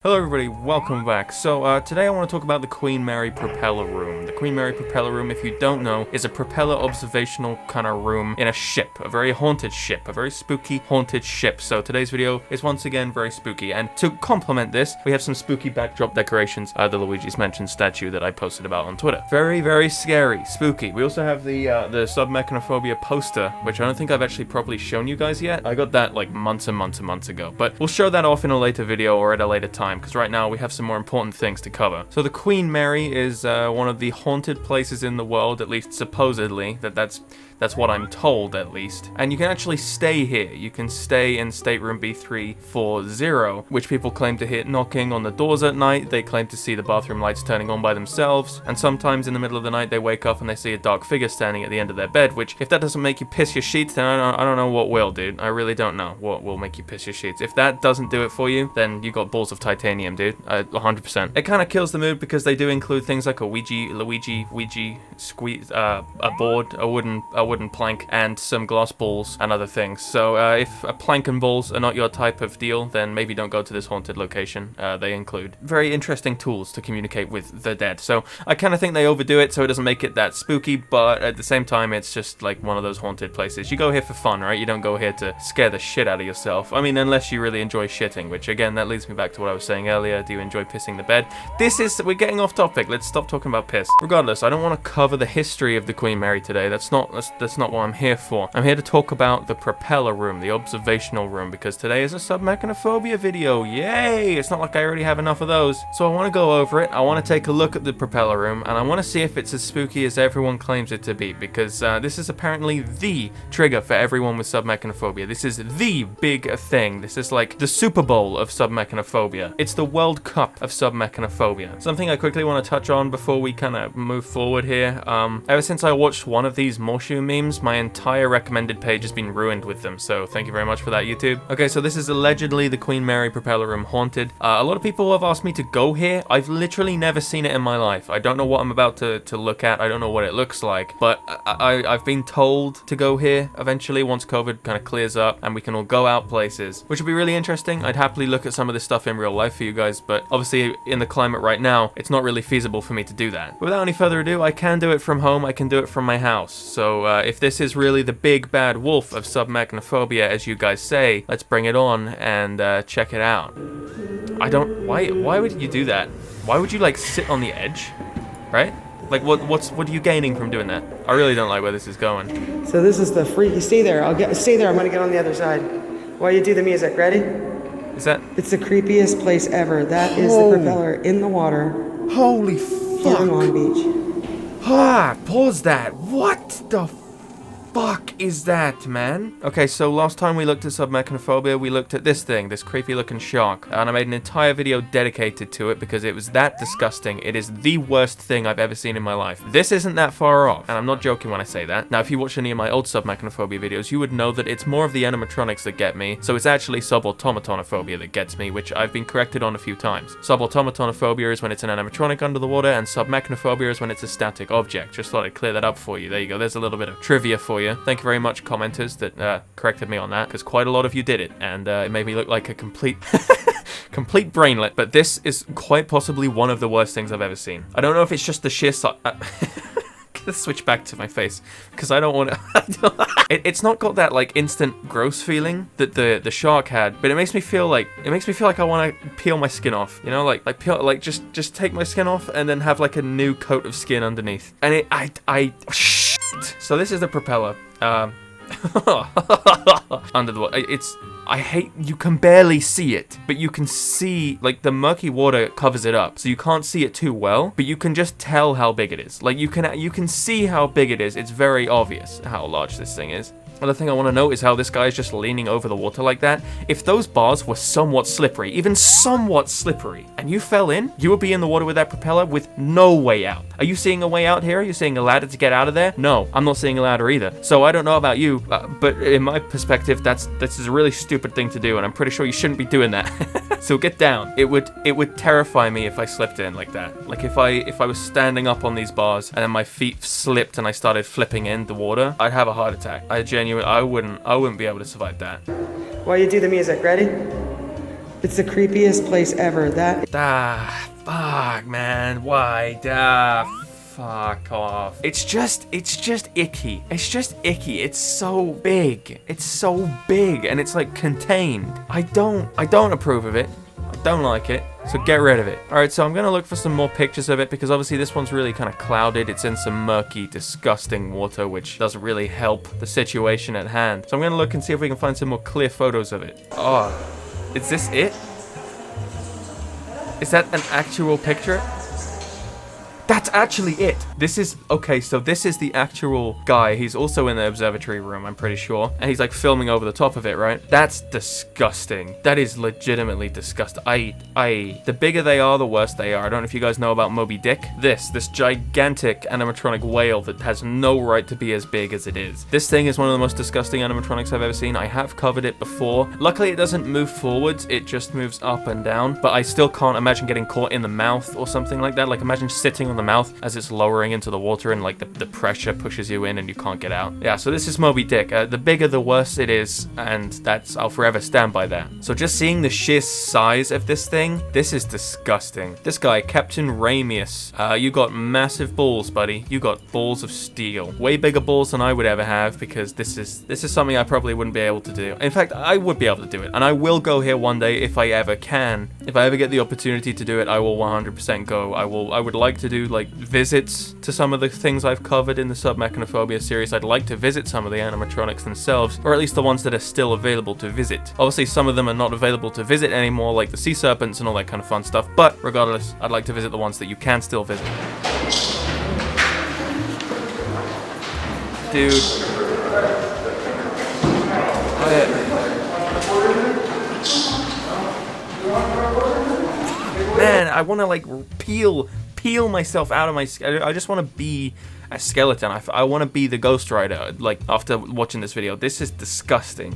Hello everybody, welcome back. So today I want to talk about the Queen Mary Propeller Room. The Queen Mary Propeller Room, if you don't know, is a propeller observational kind of room in a ship. A very haunted ship. A very spooky, haunted ship. So today's video is once again very spooky. And to complement this, we have some spooky backdrop decorations. The Luigi's Mansion statue that I posted about on Twitter. Very, very scary. Spooky. We also have the Submechanophobia poster, which I don't think I've actually properly shown you guys yet. I got that like months and months and months ago. But we'll show that off in a later video or at a later time, because right now we have some more important things to cover. So the Queen Mary is one of the haunted places in the world, at least supposedly. That's what I'm told, at least. And you can actually stay here. You can stay in stateroom B340, which people claim to hear knocking on the doors at night. They claim to see the bathroom lights turning on by themselves. And sometimes in the middle of the night, they wake up and they see a dark figure standing at the end of their bed, which, if that doesn't make you piss your sheets, then I don't know what will, dude. I really don't know what will make you piss your sheets. If that doesn't do it for you, then you got balls of titanium, dude. 100%. It kind of kills the mood because they do include things like a Luigi squeeze, a board, a wooden plank, and some glass balls and other things. So if a plank and balls are not your type of deal, then maybe don't go to this haunted location. They include very interesting tools to communicate with the dead. So I kind of think they overdo it so it doesn't make it that spooky, but at the same time it's just like one of those haunted places. You go here for fun, right? You don't go here to scare the shit out of yourself. I mean, unless you really enjoy shitting, which again, that leads me back to what I was saying earlier. Do you enjoy pissing the bed? We're getting off topic. Let's stop talking about piss. Regardless, I don't want to cover the history of the Queen Mary today. That's not what I'm here for. I'm here to talk about the propeller room, the observational room, because today is a Submechanophobia video. Yay! It's not like I already have enough of those. So I want to go over it. I want to take a look at the propeller room, and I want to see if it's as spooky as everyone claims it to be, because this is apparently the trigger for everyone with Submechanophobia. This is the big thing. This is like the Super Bowl of Submechanophobia. It's the World Cup of Submechanophobia. Something I quickly want to touch on before we kind of move forward here. Ever since I watched one of these Morshu memes, my entire recommended page has been ruined with them, so thank you very much for that, YouTube. Okay, so this is allegedly the Queen Mary Propeller Room haunted. A lot of people have asked me to go here. I've literally never seen it in my life. I don't know what I'm about to look at. I don't know what it looks like, but I've been told to go here eventually once COVID kind of clears up and we can all go out places, which would be really interesting. I'd happily look at some of this stuff in real life for you guys, but obviously in the climate right now, it's not really feasible for me to do that. But without any further ado, I can do it from home. I can do it from my house. So if this is really the big bad wolf of Submechanophobia, as you guys say, let's bring it on and check it out. Why would you do that? Why would you like sit on the edge, right? Like what are you gaining from doing that? I really don't like where this is going. So this is the freaky. Stay there. Stay there. I'm gonna get on the other side. While you do the music, ready? Is that? It's the creepiest place ever. That is the propeller in the water. Holy Here fuck! in Long Beach. Pause that. What the fuck is that, man? Okay, so last time we looked at Submechanophobia, we looked at this thing, this creepy looking shark, and I made an entire video dedicated to it because it was that disgusting. It is the worst thing I've ever seen in my life. This isn't that far off, and I'm not joking when I say that. Now, if you watch any of my old Submechanophobia videos, you would know that it's more of the animatronics that get me, so it's actually Subautomatonophobia that gets me, which I've been corrected on a few times. Subautomatonophobia is when it's an animatronic under the water, and Submechanophobia is when it's a static object. Just thought I'd clear that up for you. There you go. There's a little bit of trivia for you. Thank you very much, commenters that corrected me on that, because quite a lot of you did it, and it made me look like a complete complete brainlet. But this is quite possibly one of the worst things I've ever seen. I don't know if it's just the sheer size. Let's switch back to my face because I don't want to. It's not got that like instant gross feeling that the shark had, but it makes me feel like I want to peel my skin off. You know, like just take my skin off and then have like a new coat of skin underneath. And so this is the propeller. Under the water. You can barely see it, but you can see, like, the murky water covers it up, so you can't see it too well, but you can just tell how big it is. Like, you can see how big it is. It's very obvious how large this thing is. Another thing I want to note is how this guy is just leaning over the water like that. If those bars were somewhat slippery, even somewhat slippery, and you fell in, you would be in the water with that propeller with no way out. Are you seeing a way out here? Are you seeing a ladder to get out of there? No, I'm not seeing a ladder either. So I don't know about you, but in my perspective, this is a really stupid thing to do, and I'm pretty sure you shouldn't be doing that. So get down. It would terrify me if I slipped in like that. Like if I was standing up on these bars and then my feet slipped and I started flipping in the water, I'd have a heart attack. I wouldn't be able to survive that. While you do the music, ready? It's the creepiest place ever. That. Fuck, man. Why? Fuck off. It's just icky. It's just icky. It's so big. It's so big, and it's like contained. I don't approve of it. I don't like it. So get rid of it. Alright, so I'm gonna look for some more pictures of it because obviously this one's really kind of clouded. It's in some murky, disgusting water, which doesn't really help the situation at hand. So I'm gonna look and see if we can find some more clear photos of it. Oh, is this it? Is that an actual picture? That's actually it. This is, okay, so this is the actual guy. He's also in the observatory room, I'm pretty sure. And he's like filming over the top of it, right? That's disgusting. That is legitimately disgusting. The bigger they are, the worse they are. I don't know if you guys know about Moby Dick. This gigantic animatronic whale that has no right to be as big as it is. This thing is one of the most disgusting animatronics I've ever seen. I have covered it before. Luckily, it doesn't move forwards. It just moves up and down. But I still can't imagine getting caught in the mouth or something like that. Like, imagine sitting on the mouth as it's lowering into the water and like the pressure pushes you in and you can't get out. Yeah, so this is Moby Dick. The bigger the worse it is, and I'll forever stand by that. So just seeing the sheer size of this thing, this is disgusting. This guy, Captain Ramius, you got massive balls, buddy. You got balls of steel. Way bigger balls than I would ever have, because this is something I probably wouldn't be able to do. In fact, I would be able to do it, and I will go here one day if I ever can. If I ever get the opportunity to do it, I will 100% go. I would like to do like visits to some of the things I've covered in the Submechanophobia series. I'd like to visit some of the animatronics themselves, or at least the ones that are still available to visit. Obviously, some of them are not available to visit anymore, like the sea serpents and all that kind of fun stuff, but regardless, I'd like to visit the ones that you can still visit. Dude. Man, I want to like peel myself out of my skin. I just want to be a skeleton. I want to be the Ghost Rider, like, after watching this video. This is disgusting.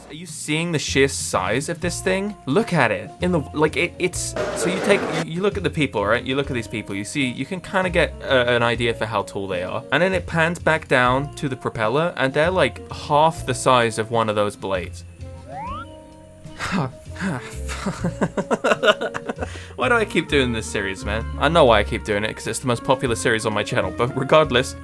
Are you seeing the sheer size of this thing? Look at it. It's so you look at the people, right? You look at these people, you can kind of get an idea for how tall they are. And then it pans back down to the propeller, and they're like half the size of one of those blades. Why do I keep doing this series, man? I know why I keep doing it, because it's the most popular series on my channel, but regardless,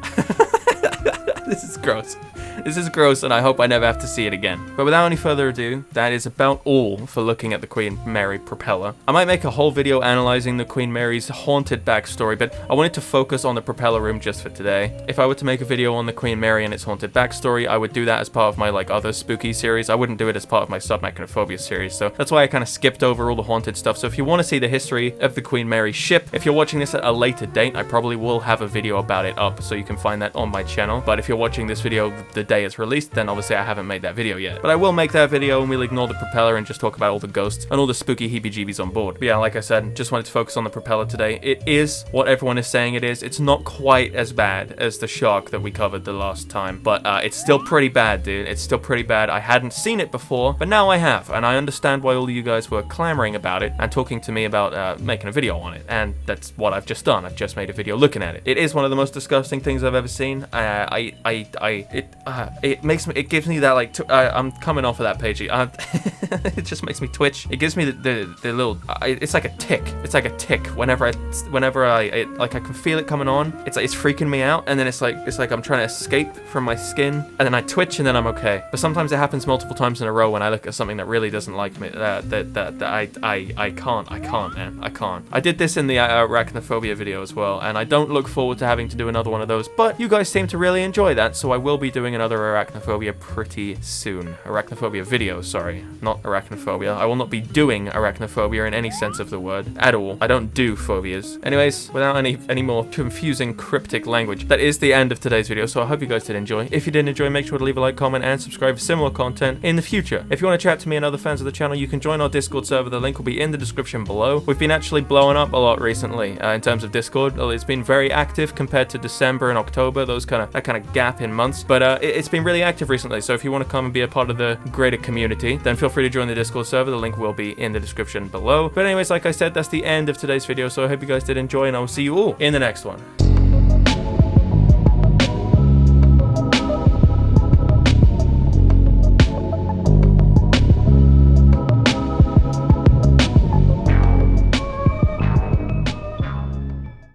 this is gross. This is gross, and I hope I never have to see it again. But without any further ado, that is about all for looking at the Queen Mary propeller. I might make a whole video analyzing the Queen Mary's haunted backstory, but I wanted to focus on the propeller room just for today. If I were to make a video on the Queen Mary and its haunted backstory, I would do that as part of my like other spooky series. I wouldn't do it as part of my Submechanophobia series, so that's why I kind of skipped over all the haunted stuff. So if you want to see the history of the Queen Mary ship, if you're watching this at a later date, I probably will have a video about it up, so you can find that on my channel. But if you're watching this video the day it's released, then obviously I haven't made that video yet. But I will make that video, and we'll ignore the propeller and just talk about all the ghosts and all the spooky heebie-jeebies on board. But yeah, like I said, just wanted to focus on the propeller today. It is what everyone is saying it is. It's not quite as bad as the shark that we covered the last time, but it's still pretty bad, dude. It's still pretty bad. I hadn't seen it before, but now I have, and I understand why all of you guys were clamoring about it and talking to me about making a video on it, and that's what I've just done. I've just made a video looking at it. It is one of the most disgusting things I've ever seen. It gives me that like I'm coming off of that page. It just makes me twitch. It gives me the little. It's like a tick. It's like a tick. Whenever I like I can feel it coming on. It's like it's freaking me out, and then it's like I'm trying to escape from my skin, and then I twitch, and then I'm okay. But sometimes it happens multiple times in a row when I look at something that really doesn't like me. I can't, man. I can't. I did this in the arachnophobia video as well, and I don't look forward to having to do another one of those. But you guys seem to really enjoy that, so I will be doing another arachnophobia pretty soon. Arachnophobia video, sorry, not arachnophobia. I will not be doing arachnophobia in any sense of the word at all. I don't do phobias. Anyways, without any more confusing cryptic language, that is the end of today's video, so I hope you guys did enjoy. If you did enjoy, make sure to leave a like, comment, and subscribe for similar content in the future. If you want to chat to me and other fans of the channel, you can join our Discord server. The link will be in the description below. We've been actually blowing up a lot recently in terms of Discord. It's been very active compared to December and October, that kind of gap in months, but it's been really active recently. So if you want to come and be a part of the greater community, then feel free to join the Discord server. The link will be in the description below. But anyways, like I said, that's the end of today's video, so I hope you guys did enjoy, and I will see you all in the next one.